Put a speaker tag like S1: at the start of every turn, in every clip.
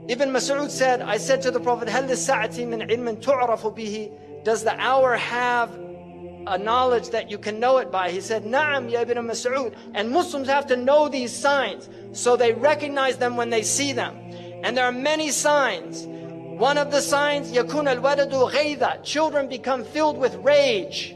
S1: Ibn Mas'ud said, I said to the Prophet, هل للساعة من علم تعرف به? Does the hour have a knowledge that you can know it by? He said, Na'am, ya Ibn Mas'ud. And Muslims have to know these signs so they recognize them when they see them. And there are many signs. One of the signs, يكون الولد غيظا, children become filled with rage.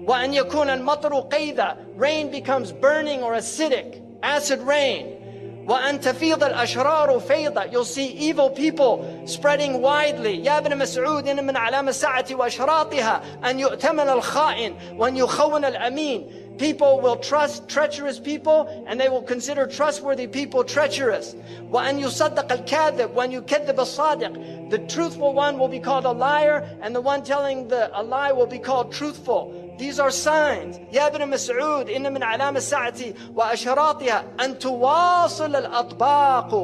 S1: وأن يكون المطر قيظا, rain becomes burning or acidic, acid rain. وأن تفيض الأشرار فيضا, you'll see evil people spreading widely. يا ابن مسعود إن من علامة الساعة وأشراطها أن يؤتمن الخائن وأن يخون الأمين. People will trust treacherous people and they will consider trustworthy people treacherous. وأن يصدق الكاذب وأن يكذب الصادق. The truthful one will be called a liar and the one telling a lie will be called truthful. These are signs. يا ابن مسعود إن من علامة الساعة وأشراطها أن تواصل الأطباق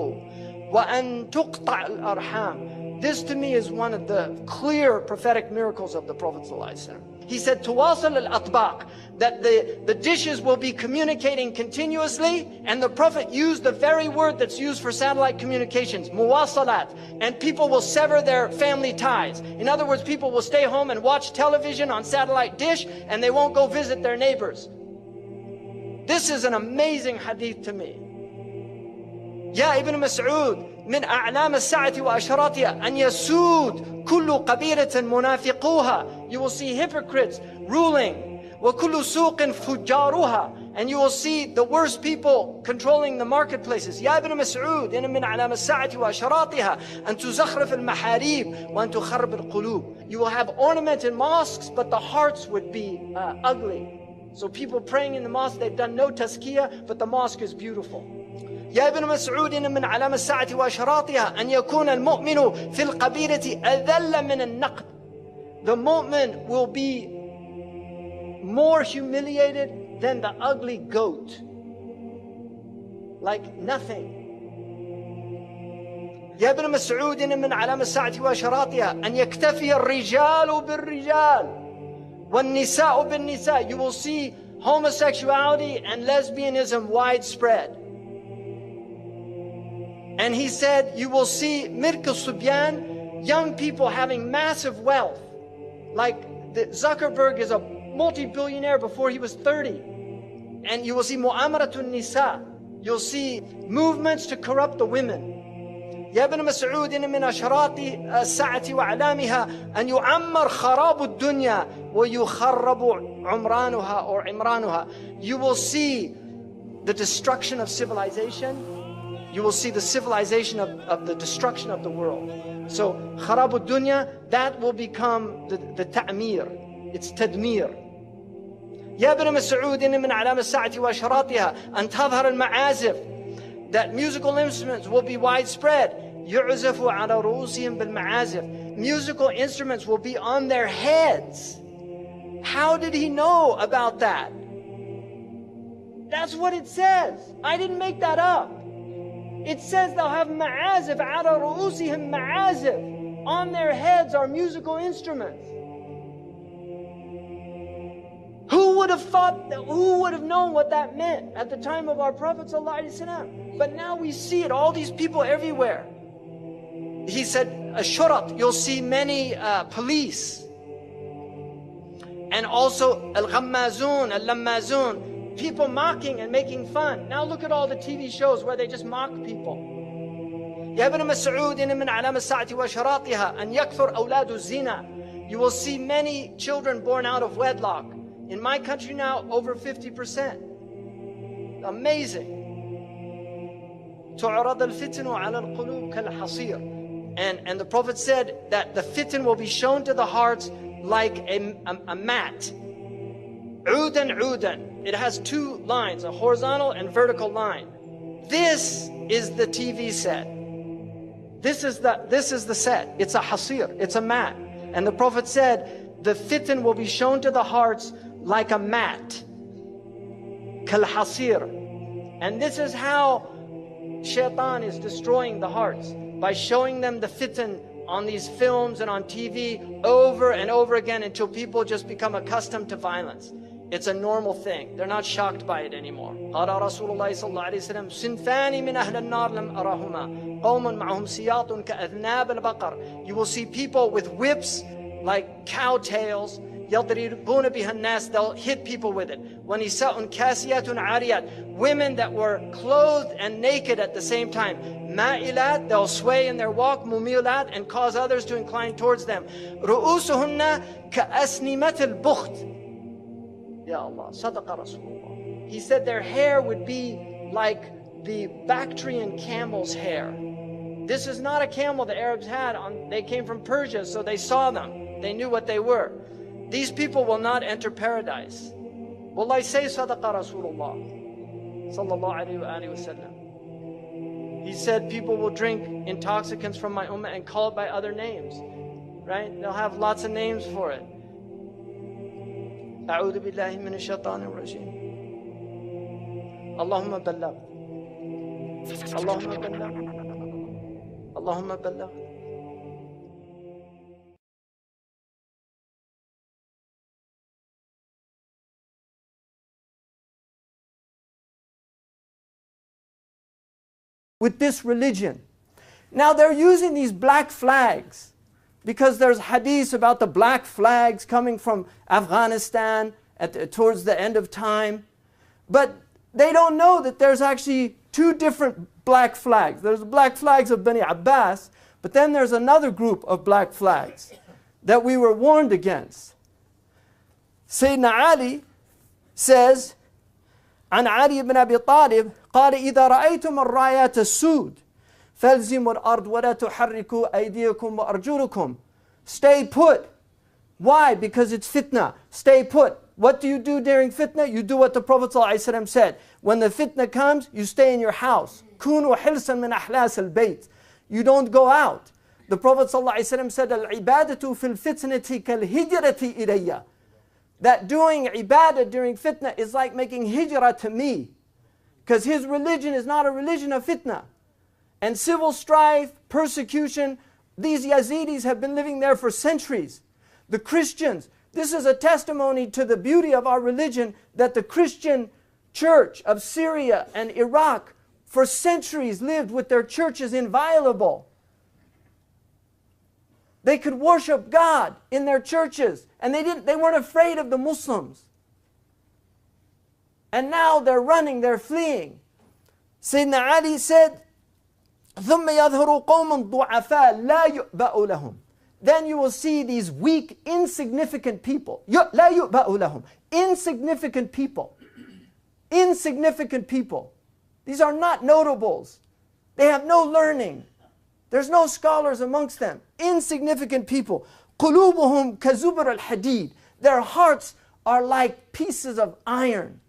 S1: وأن تقطع الأرحام. This to me is one of the clear prophetic miracles of the Prophet ﷺ. He said, تواصل الأطباق, that the dishes will be communicating continuously, and the Prophet used the very word that's used for satellite communications, muwasalat, and people will sever their family ties. In other words, people will stay home and watch television on satellite dish, and they won't go visit their neighbors. This is an amazing hadith to me. يا ابن مسعود من أعلام الساعة وأشراطها أن يسود كل قبيلة منافقوها. You will see hypocrites ruling. وكل سوق فجارها. And you will see the worst people controlling the marketplaces. يا ابن مسعود إن من أعلام الساعة وأشراطها أن تزخرف المحاريب وأن تخرب القلوب. You will have ornamented mosques, but the hearts would be ugly. So people praying in the mosque, they've done no tazkiyah, but the mosque is beautiful. يا ابن مسعود إن من علامة الساعة وأشراطها أن يكون المؤمن في القبيلة أذل من النقد. The mu'min will be more humiliated than the ugly goat. Like nothing. يا ابن مسعود إن من علامة الساعة وأشراطها أن يكتفي الرجال بالرجال والنساء بالنساء. You will see homosexuality and lesbianism widespread. And he said, you will see Mirk al-Subyan, young people having massive wealth. Like Zuckerberg is a multi-billionaire before he was 30. And you will see Mu'amaratun Nisa. You'll see movements to corrupt the women. يا ابن مسعود إن من أشراط الساعة وأعلامها أن يعمر خراب الدنيا ويخرب عمرانها or عمرانها. You will see the destruction of civilization. You will see the civilization of the destruction of the world. So, خراب الدنيا, that will become the ta'mir. It's tadmir. يا ابن مسعود إن من علامة الساعة وأشراطها أن تظهر المعازف. That musical instruments will be widespread. يعزف على رؤوسهم بالمعازف. Musical instruments will be on their heads. How did he know about that? That's what it says. I didn't make that up. It says they'll have ma'azif, ala ru'usihim ma'azif. On their heads are musical instruments. Who would have thought, who would have known what that meant at the time of our Prophet ﷺ? But now we see it, all these people everywhere. He said, ashurat, you'll see many police. And also al-ghammazun, al-lammazun. People mocking and making fun. Now look at all the TV shows where they just mock people. يا ابن مسعود إن من علامة الساعة وأشراطها أن يكثر أولاد الزنا. You will see many children born out of wedlock. In my country now, over 50%. Amazing. تعرض الفتن على القلوب كالحصير. And the Prophet said that the fitan will be shown to the hearts like a mat. عودا عودا. It has two lines, a horizontal and vertical line. This is the TV set. This is the set. It's a hasir. It's a mat. And the Prophet said, the fitan will be shown to the hearts like a mat. Kal hasir. And this is how shaitan is destroying the hearts. By showing them the fitan on these films and on TV over and over again until people just become accustomed to violence. It's a normal thing. They're not shocked by it anymore. قال رسول الله صلى الله عليه وسلم صنفان من أهل النار لم أرهما قوم معهم سياط كأذناب البقر. You will see people with whips like cow tails. يضربون بها الناس. They'll hit people with it. ونساء كاسيات عاريات. Women that were clothed and naked at the same time. مائلات, they'll sway in their walk. مميلات, and cause others to incline towards them. رؤوسهن كأسنمة البخت. Ya Allah, Sadaqa Rasulullah. He said their hair would be like the Bactrian camel's hair. This is not a camel the Arabs had. They came from Persia, so they saw them. They knew what they were. These people will not enter paradise. Wallahi, say Sadaqa Rasulullah sallallahu alayhi wa sallam. He said people will drink intoxicants from my ummah and call it by other names. Right? They'll have lots of names for it. أعوذ بالله من الشيطان الرجيم. اللهم بلغ. اللهم بلغ. اللهم بلغ. With this religion. Now they're using these black flags. Because there's hadith about the black flags coming from Afghanistan towards the end of time. But they don't know that there's actually two different black flags. There's the black flags of Bani Abbas, but then there's another group of black flags that we were warned against. Sayyidina Ali says, عن علي بن أبي طالب قال إذا رأيتم الرايات السود فَالْزِمُوا الْأَرْضِ وَلَا تُحَرِّكُوا أَيْدِيَكُمْ وَأَرْجُلُكُمْ. Stay put. Why? Because it's fitna. Stay put. What do you do during fitna? You do what the Prophet ﷺ said. When the fitna comes, you stay in your house. كُونُوا حِرْسًا مِنْ أَحْلَاسِ الْبَيْتِ. You don't go out. The Prophet ﷺ said, الْعِبَادَةُ فِي الْفِتْنَةِ كَالْهِجْرَةِ إِلَيَّ. That doing ibadah during fitna is like making hijrah to me. Because his religion is not a religion of fitna. And civil strife, persecution, these Yazidis have been living there for centuries. The Christians, this is a testimony to the beauty of our religion that the Christian church of Syria and Iraq for centuries lived with their churches inviolable. They could worship God in their churches and they weren't afraid of the Muslims. And now they're running, they're fleeing. Sayyidina Ali said, ثُمَّ يَظْهُرُ قَوْمًا ضُعَفَاء لَا يُؤْبَأُ لَهُمْ. Then you will see these weak, insignificant people. لَا يُؤْبَأُ لَهُمْ. Insignificant people. Insignificant people. These are not notables. They have no learning. There's no scholars amongst them. Insignificant people. قُلُوبُهُمْ كَزُبْرَ الْحَدِيدِ. Their hearts are like pieces of iron.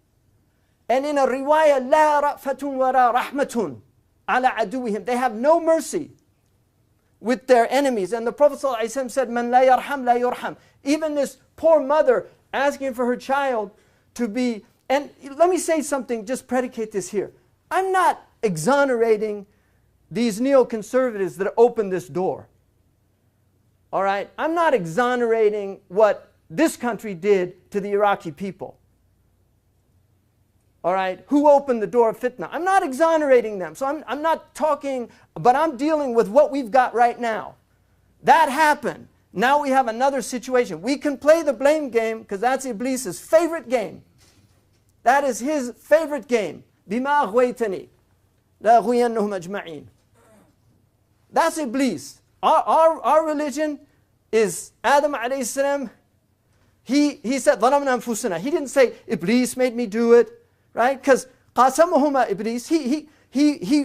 S1: And in a riwayah, لَا رَأْفَةٌ وَلَا رَحْمَةٌ عَلَى عَدُوِّهِمْ. They have no mercy with their enemies. And the Prophet ﷺ said, مَنْ لَا يَرْحَمْ لَا يُرْحَمْ. Even this poor mother asking for her child to be... And let me say something, just predicate this here. I'm not exonerating these neoconservatives that opened this door. All right? I'm not exonerating what this country did to the Iraqi people. All right? Who opened the door of fitna? I'm not exonerating them. So I'm not talking, but I'm dealing with what we've got right now. That happened. Now we have another situation. We can play the blame game because that's Iblis's favorite game. That is his favorite game. بِمَا أَغْوَيْتَنِي لَأَغْوِيَنَّهُمْ أَجْمَعِينَ. That's Iblis. Our religion is Adam alayhi salam. He said, ظَلَمْنَا أَنفُسَنَا. He didn't say, Iblis made me do it. Right? Because قَاسَمَهُمَا Iblis. He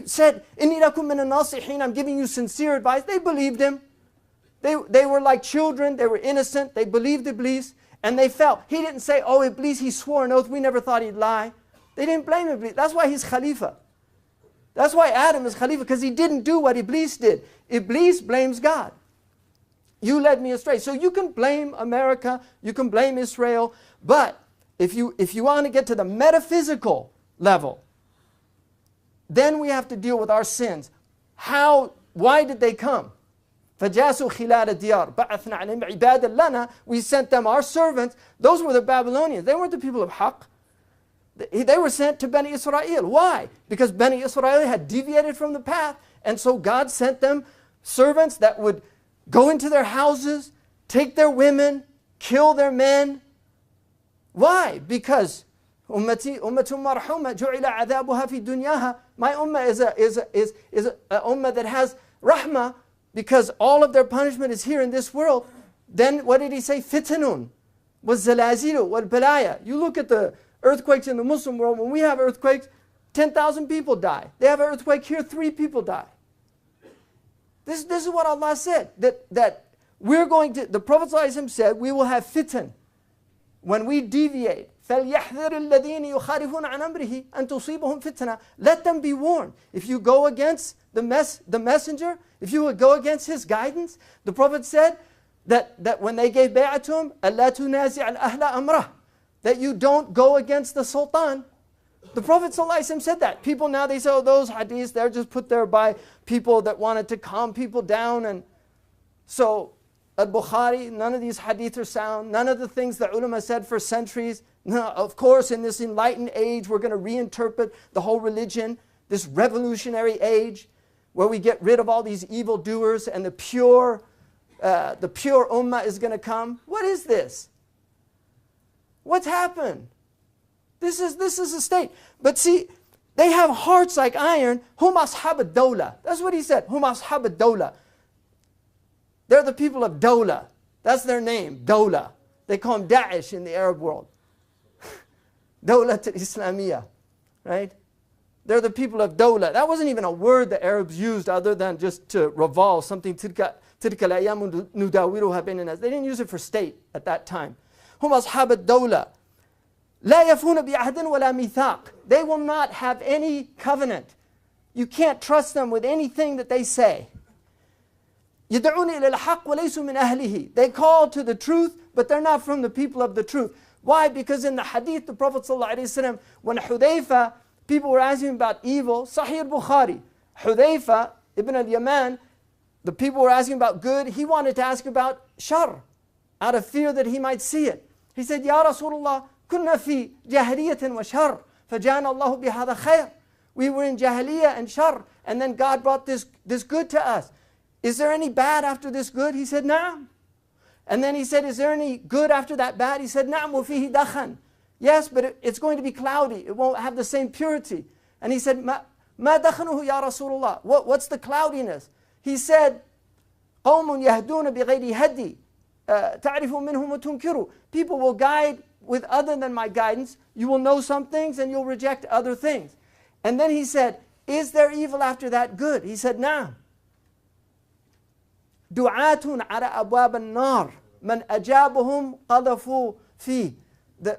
S1: said, إِنِّي لَكُمْ مِنَ النَّاصِحِينَ. I'm giving you sincere advice. They believed him. They were like children. They were innocent. They believed Iblis. And they fell. He didn't say, oh, Iblis, he swore an oath. We never thought he'd lie. They didn't blame Iblis. That's why he's Khalifa. That's why Adam is Khalifa, because he didn't do what Iblis did. Iblis blames God. You led me astray. So you can blame America. You can blame Israel. But if you want to get to the metaphysical level, then we have to deal with our sins. Why did they come? فَجَاسُوا خِلَالَ الدِّيَارِ بَعَثْنَا عَلَيْهِمْ عِبَادًا لَنَا. We sent them our servants. Those were the Babylonians. They weren't the people of Haqq. They were sent to Bani Israel. Why? Because Bani Israel had deviated from the path, and so God sent them servants that would go into their houses, take their women, kill their men. Why? Because ummati ummatun marhuma ju'ila adhabuha fi dunyaha. My ummah is a ummah that has rahmah, because all of their punishment is here in this world. Then what did he say? Fitanun was zalazilu wal balaya. You look at the earthquakes in the Muslim world. When we have earthquakes, 10,000 people die. They have an earthquake here, 3 people die. This is what Allah said, that we're going to, the Prophet ﷺ said, we will have fitan when we deviate. فَلْيَحْذِرِ الَّذِينَ يُخَالِفُونَ عَنْ أَمْرِهِ أَن تُصِيبَهُمْ فِتْنَةٌ. Let them be warned. If you go against the messenger, if you would go against his guidance, the Prophet said that when they gave bay'ah to him, أَلَّا تُنَازِعَ الْأَهْلَ أَمْرَهُ, that you don't go against the sultan. The Prophet ﷺ said that. People now, they say, oh, those hadiths, they're just put there by people that wanted to calm people down. And so, Al-Bukhari, none of these hadith are sound. None of the things that ulama said for centuries. No, of course, in this enlightened age, we're going to reinterpret the whole religion, this revolutionary age, where we get rid of all these evildoers and the pure ummah is going to come. What is this? What's happened? This is a state. But see, they have hearts like iron. Hum ashab ad-dawla. That's what he said. Hum ashab ad-dawla. They're the people of Dawla. That's their name, Dawla. They call them Daesh in the Arab world. Dawlat al-Islamiyah, right? They're the people of Dawla. That wasn't even a word the Arabs used other than just to revolve something. Tilka al-ayyamu nudawiluha bayna nas. They didn't use it for state at that time. Hum ashab ad-dawla. La yafuna bi'ahdin wala mithaq. They will not have any covenant. You can't trust them with anything that they say. يدعون إلى الحق وليسوا من أهله. They call to the truth, but they're not from the people of the truth. Why? Because in the hadith, the Prophet ﷺ, when Hudayfa, people were asking about evil, Sahih al-Bukhari, Hudayfa ibn al-Yaman, the people were asking about good, he wanted to ask about shar, out of fear that he might see it. He said, Ya Rasulullah, كنا في جاهلية وشر فجاءنا الله بهذا خير. We were in jahiliyyah and shar, and then God brought this good to us. Is there any bad after this good? He said, Na'am. And then he said, is there any good after that bad? He said, Na'am wa fihi dakhan. Yes, but it's going to be cloudy. It won't have the same purity. And he said, Ma dakhanuhu ya Rasulullah. What's the cloudiness? He said, قوم يهدون بغير هدي تعرف منهم وتنكروا. People will guide with other than my guidance. You will know some things and you'll reject other things. And then he said, is there evil after that good? He said, Na'am. دعاة على أبواب النار من أجابهم قذفوا فيه.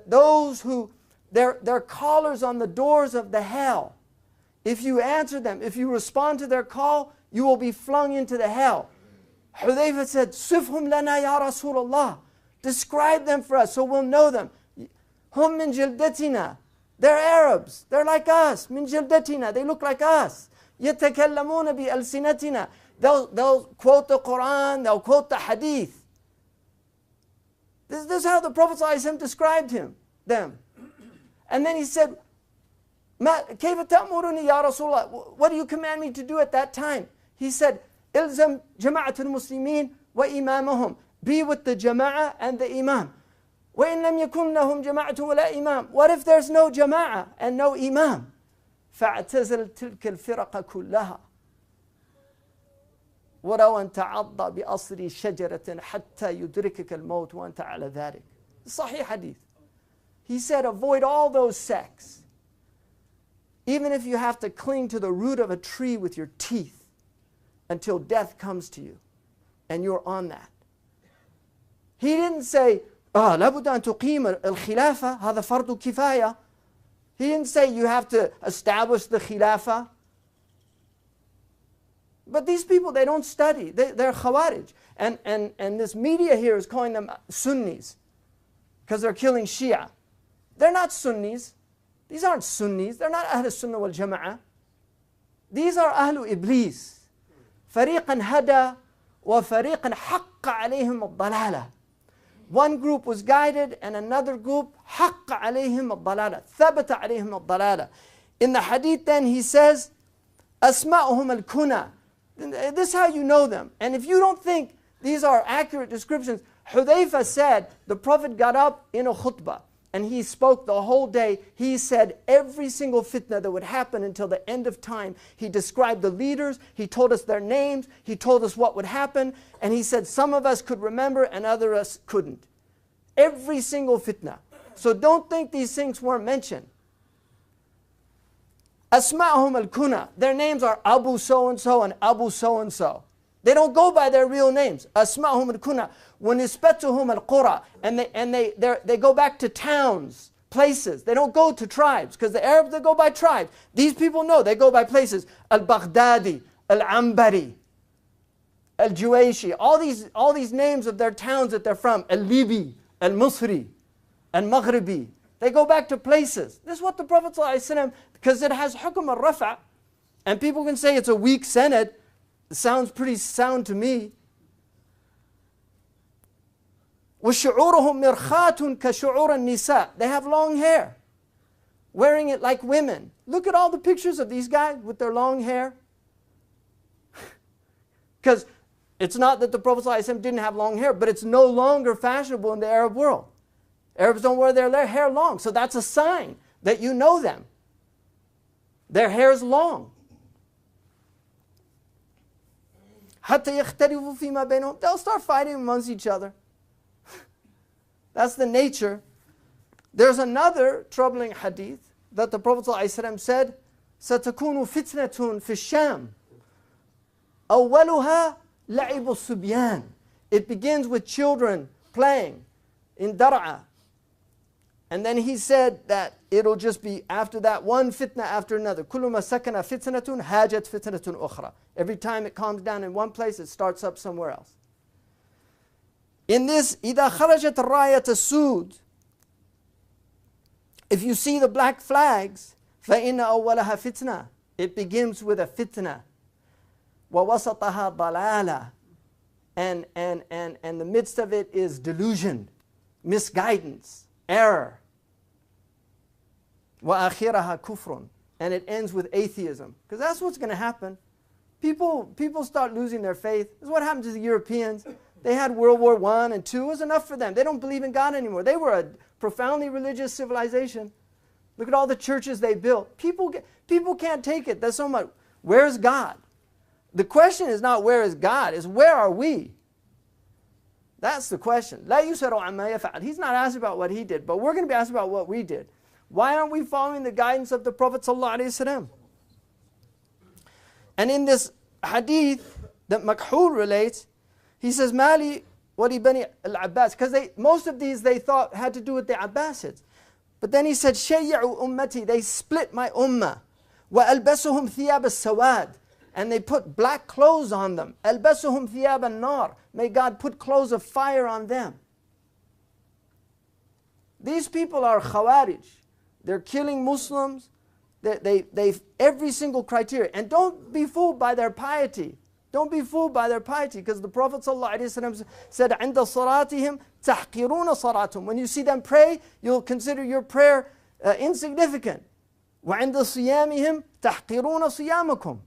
S1: Those who, they're callers on the doors of the hell. If you answer them, if you respond to their call, you will be flung into the hell. Hudayfa said, صفهم لنا يا رسول الله. Describe them for us so we'll know them. هم من جلدتنا. They're Arabs. They're like us. من جلدتنا. They look like us. يتكلمون بألسنتنا. They'll quote the Quran, they'll quote the Hadith. This is how the Prophet ﷺ described them. And then he said, كيف تأمرني يا رسول الله? What do you command me to do at that time? He said, إلزم جماعة المسلمين وإمامهم. Be with the jama'ah and the imam. وإن لم يكن لهم جماعة ولا إمام. What if there's no jama'ah and no imam? فاعتزل تلك الفرق كلها. ولو أن تعض بأصل شجرة حتى يدركك الموت وأنت على ذلك. Sahih hadith. He said, avoid all those sects. Even if you have to cling to the root of a tree with your teeth until death comes to you and you're on that. He didn't say, لابد أن تقيم الخلافة هذا فرض كفاية. He didn't say you have to establish the khilafah. But these people, they don't study. They're Khawarij. And this media here is calling them Sunnis because they're killing Shia. They're not Sunnis. These aren't Sunnis. They're not Ahl Sunnah wal Jama'ah. These are Ahlu Iblis. Fariqan hada وَفَرِيقٍ حَقَّ عَلَيْهِمُ الضَّلَالَةِ. One group was guided and another group حَقَّ عَلَيْهِمُ الضَّلَالَةِ ثَبَتَ عَلَيْهِمُ الضَّلَالَةِ. In the hadith then he says, أَسْمَأُهُمَ الْكُنَى. This is how you know them. And if you don't think these are accurate descriptions, Hudayfa said the Prophet got up in a khutbah and he spoke the whole day. He said every single fitna that would happen until the end of time. He described the leaders, he told us their names, he told us what would happen, and he said some of us could remember and other us couldn't. Every single fitna. So don't think these things weren't mentioned. Asma'hum al-kuna. Their names are Abu so-and-so and Abu so-and-so. They don't go by their real names. Asma'hum al-kuna. وَنِسْبَتُهُمْ al-qura. And they go back to towns, places. They don't go to tribes. Because the Arabs, they go by tribes. These people know, they go by places. Al-Baghdadi, Al-Ambari, Al-Juwayshi. All these names of their towns that they're from. Al-Libi, Al-Musri, Al-Maghribi. They go back to places. This is what the Prophet ﷺ, because it has hukm al-rafa, and people can say it's a weak sanad. It sounds pretty sound to me. وَشُعُورُهُمْ مِرْخَاتٌ كَشُعُورَ النِّسَاءِ. They have long hair, wearing it like women. Look at all the pictures of these guys with their long hair. Because it's not that the Prophet ﷺ didn't have long hair, but it's no longer fashionable in the Arab world. Arabs don't wear their hair long, so that's a sign that you know them. Their hair is long. حَتَّى يَخْتَلِفُوا فِي مَا بَيْنَهُمْ. They'll start fighting amongst each other. That's the nature. There's another troubling hadith that the Prophet ﷺ said, سَتَكُونُ فِتْنَةٌ فِي الشَّامِ أَوَّلُهَا لَعِبُ الصُّبْيَانِ. It begins with children playing in Dar'a. And then he said that it'll just be after that one fitna after another. كُلُّ مَا سَكَنَ فِتْنَةٌ هَاجَتْ فِتْنَةٌ أُخْرَى. Every time it calms down in one place, it starts up somewhere else. In this, إِذَا خَرَجَتْ الرَّايَةَ السُّودِ. If you see the black flags, فَإِنَّ أَوَّلَهَا فِتْنَةٌ. It begins with a fitna. وَوَسَطَهَا ضَلَالَةٌ. And the midst of it is delusion, misguidance, error. وَآخِرَهَا كُفْرٌ. And it ends with atheism. Because that's what's going to happen. People start losing their faith. This is what happened to the Europeans. They had World War I and II. It was enough for them. They don't believe in God anymore. They were a profoundly religious civilization. Look at all the churches they built. People can't take it. That's so much. Where's God? The question is not where is God, it's where are we? That's the question. لا يسأل عما يفعل. He's not asked about what he did, but we're going to be asked about what we did. Why aren't we following the guidance of the Prophet ﷺ? And in this hadith that Makhul relates, he says, Mali wali bani al-Abbas. Because most of these they thought had to do with the Abbasids. But then he said, Shayya'u ummati. They split my ummah. Wa albasuhum thiyab al-sawad. And they put black clothes on them. Albasuhum thiyab al-nar. May God put clothes of fire on them. These people are khawarij. They're killing Muslims. They've every single criteria. And don't be fooled by their piety. Don't be fooled by their piety, because the Prophet ﷺ said, عند صلاتهم تحقرون صلاتهم. When you see them pray, you'll consider your prayer insignificant. وعند صيامهم تحقرون صيامكم.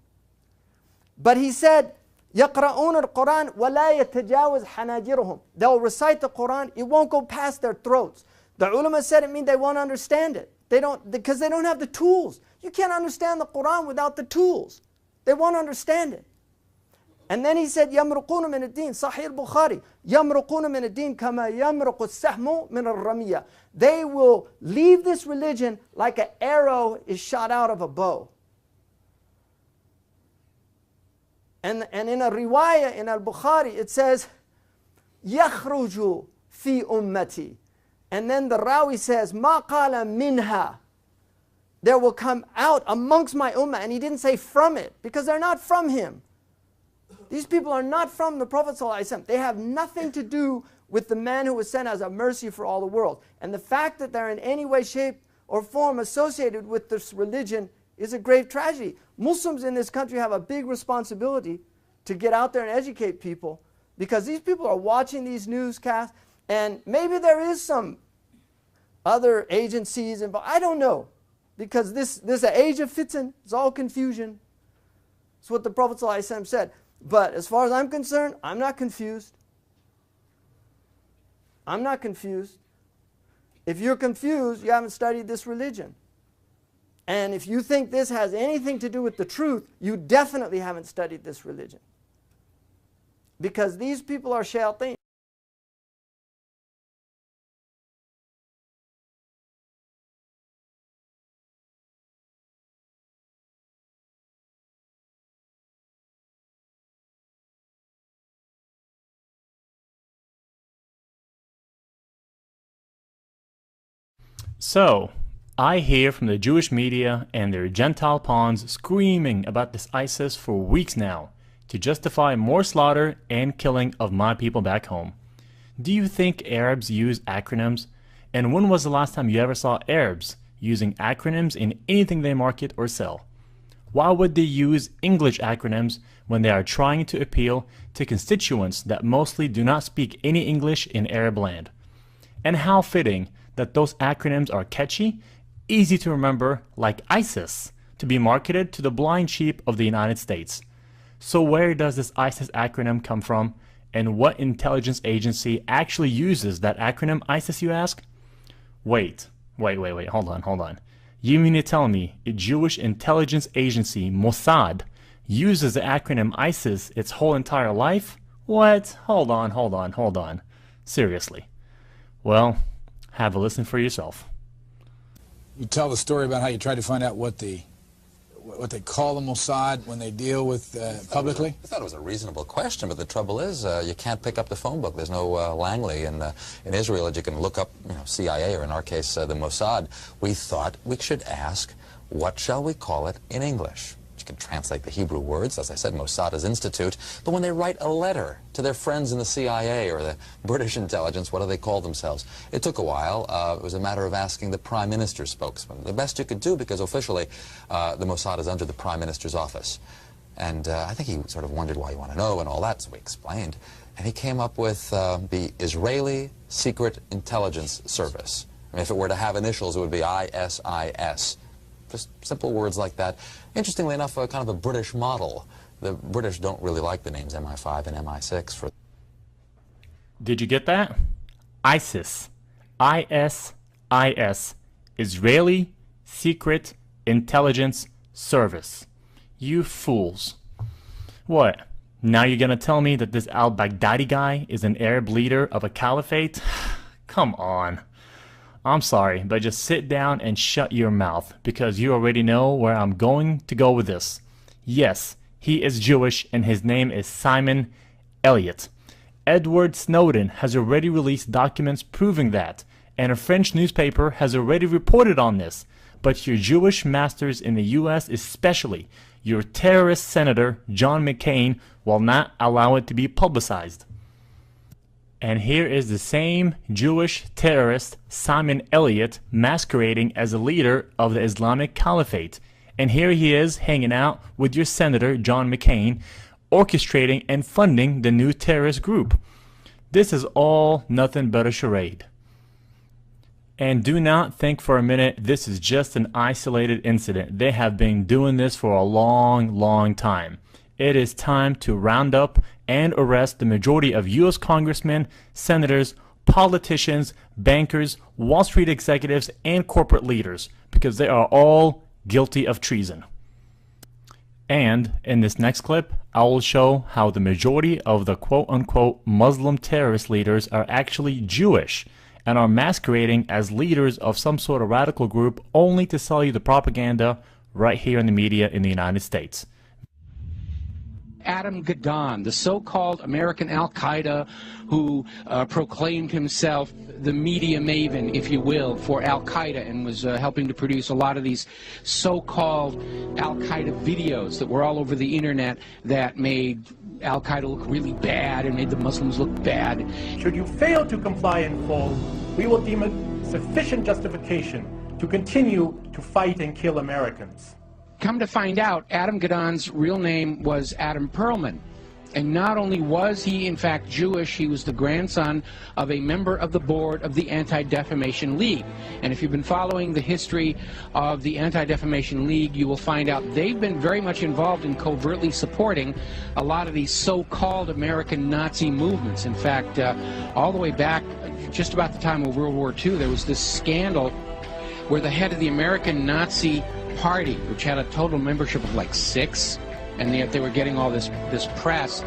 S1: But he said, يقرؤون القرآن ولا يتجاوز حناجرهم. They'll recite the Quran, it won't go past their throats. The ulama said it means they won't understand it. Because they don't have the tools. You can't understand the Quran without the tools. They won't understand it. And then he said, يَمْرُقُونَ مِنَ الدِّينِ Sahih Bukhari. يَمْرُقُونَ مِنَ الدِّينِ كَمَا يَمْرُقُ السَّحْمُ مِنَ الرَّمِيَّةِ. They will leave this religion like an arrow is shot out of a bow. And in a riwayah in al-Bukhari, it says, يَخْرُجُ فِي أُمَّتِي. And then the Rawi says, مَا قَالَ مِنْهَا. There will come out amongst my ummah. And he didn't say from it, because they're not from him. These people are not from the Prophet ﷺ. They have nothing to do with the man who was sent as a mercy for all the world. And the fact that they're in any way, shape, or form associated with this religion is a grave tragedy. Muslims in this country have a big responsibility to get out there and educate people Because these people are watching these newscasts, and maybe there is some other agencies involved. I don't know. Because this is an age of fitna. It's all confusion. It's what the Prophet ﷺ said. But as far as I'm concerned, I'm not confused. I'm not confused. If you're confused, you haven't studied this religion. And if you think this has anything to do with the truth, you definitely haven't studied this religion. Because these people are shayateen.
S2: So, I hear from the Jewish media and their Gentile pawns screaming about this ISIS for weeks now to justify more slaughter and killing of my people back home. Do you think Arabs use acronyms? And when was the last time you ever saw Arabs using acronyms in anything they market or sell? Why would they use English acronyms when they are trying to appeal to constituents that mostly do not speak any English in Arab land? And how fitting that those acronyms are catchy, easy to remember, like ISIS, to be marketed to the blind sheep of the United States. So where does this ISIS acronym come from, and what intelligence agency actually uses that acronym ISIS, you ask? Wait, hold on. You mean to tell me a Jewish intelligence agency, Mossad, uses the acronym ISIS its whole entire life? What? Hold on. Seriously. Well, have a listen for yourself.
S3: You tell the story about how you tried to find out what they call the Mossad when they deal with publicly?
S4: I thought it was a reasonable question, but the trouble is you can't pick up the phone book. There's no Langley in Israel that you can look up, CIA, or in our case, the Mossad. We thought we should ask, what shall we call it in English? You can translate the Hebrew words, as I said, Mossad is institute, but when they write a letter to their friends in the CIA or the British intelligence, what do they call themselves? It took a while. It was a matter of asking the Prime Minister's spokesman. The best you could do, because officially the Mossad is under the Prime Minister's office. And I think he sort of wondered why you want to know and all that, so we explained. And he came up with the Israeli Secret Intelligence Service. I mean, if it were to have initials, it would be ISIS. Just simple words like that. Interestingly enough, kind of a British model. The British don't really like the names MI5 and MI6 for...
S2: Did you get that? ISIS. ISIS. Israeli Secret Intelligence Service. You fools. What? Now you're gonna tell me that this al-Baghdadi guy is an Arab leader of a caliphate? Come on. I'm sorry, but just sit down and shut your mouth, because you already know where I'm going to go with this. Yes, he is Jewish, and his name is Simon Elliott. Edward Snowden has already released documents proving that, and a French newspaper has already reported on this. But your Jewish masters in the US, especially your terrorist senator John McCain, will not allow it to be publicized. And here is the same Jewish terrorist, Simon Elliott, masquerading as a leader of the Islamic Caliphate. And here he is hanging out with your Senator, John McCain, orchestrating and funding the new terrorist group. This is all nothing but a charade. And do not think for a minute this is just an isolated incident. They have been doing this for a long time. It is time to round up and arrest the majority of U.S. congressmen, senators, politicians, bankers, Wall Street executives, and corporate leaders, because they are all guilty of treason. And in this next clip, I will show how the majority of the quote-unquote Muslim terrorist leaders are actually Jewish and are masquerading as leaders of some sort of radical group only to sell you the propaganda right here in the media in the United States.
S5: Adam Gadon, the so-called American Al-Qaeda who proclaimed himself the media maven, if you will, for Al-Qaeda, and was helping to produce a lot of these so-called Al-Qaeda videos that were all over the internet that made Al-Qaeda look really bad and made the Muslims look bad.
S6: Should you fail to comply in full, we will deem it sufficient justification to continue to fight and kill Americans.
S5: Come to find out, Adam Gadon's real name was Adam Perlman. And not only was he, in fact, Jewish, he was the grandson of a member of the board of the Anti-Defamation League. And if you've been following the history of the Anti-Defamation League, you will find out they've been very much involved in covertly supporting a lot of these so-called American Nazi movements. In fact, all the way back, just about the time of World War II, there was this scandal where the head of the American Nazi Party, which had a total membership of like 6, and yet they were getting all this press,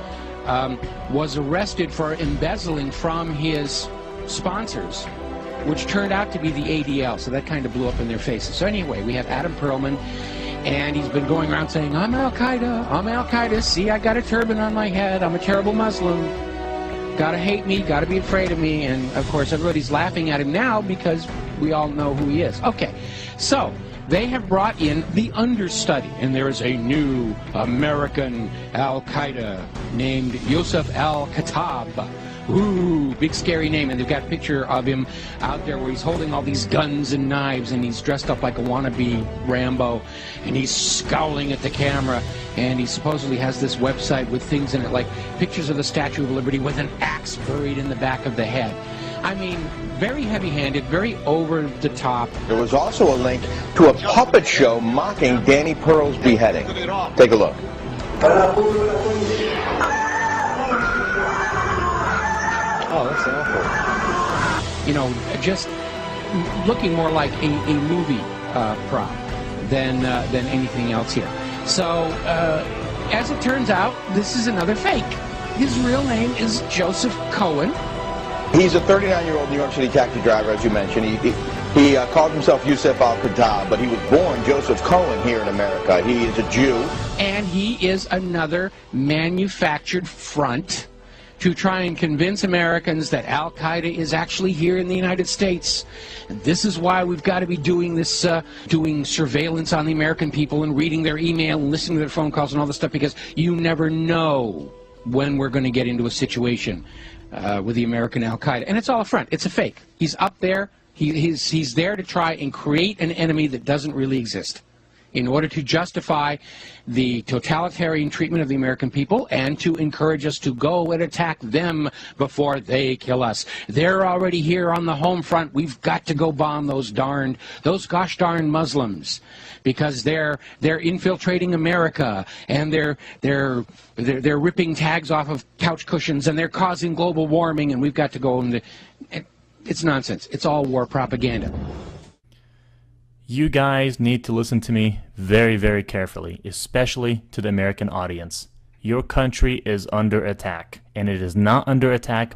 S5: was arrested for embezzling from his sponsors, which turned out to be the ADL, so that kind of blew up in their faces. So anyway, we have Adam Perlman, and he's been going around saying, I'm Al-Qaeda, I'm Al-Qaeda, see, I got a turban on my head, I'm a terrible Muslim, gotta hate me, gotta be afraid of me, and of course everybody's laughing at him now because we all know who he is. Okay, so they have brought in the understudy, and there is a new American Al-Qaeda named Yusuf al-Khattab. Ooh, big scary name, and they've got a picture of him out there where he's holding all these guns and knives, and he's dressed up like a wannabe Rambo, and he's scowling at the camera, and he supposedly has this website with things in it, like pictures of the Statue of Liberty with an axe buried in the back of the head. I mean, very heavy-handed, very over-the-top.
S7: There was also a link to a puppet show mocking Danny Pearl's beheading. Take a look.
S5: Oh, that's awful. You know, just looking more like a movie prop than anything else here. So, as it turns out, this is another fake. His real name is Joseph Cohen.
S7: He's a 39-year-old New York City taxi driver, as you mentioned. He called himself Yusuf al-Khattab, but he was born Joseph Cohen here in America. He is a Jew.
S5: And he is another manufactured front to try and convince Americans that Al-Qaeda is actually here in the United States. And this is why we've got to be doing this, doing surveillance on the American people and reading their email and listening to their phone calls and all this stuff, because you never know when we're going to get into a situation with the American Al-Qaeda. And it's all a front. It's a fake. He's up there. He's there to try and create an enemy that doesn't really exist in order to justify the totalitarian treatment of the American people and to encourage us to go and attack them before they kill us. They're already here on the home front. We've got to go bomb those gosh darn Muslims, because they're infiltrating America, and they're ripping tags off of couch cushions, and they're causing global warming, and we've got to go and it's nonsense. It's all war propaganda.
S2: You guys need to listen to me very, very carefully, especially to the American audience. Your country is under attack, and it is not under attack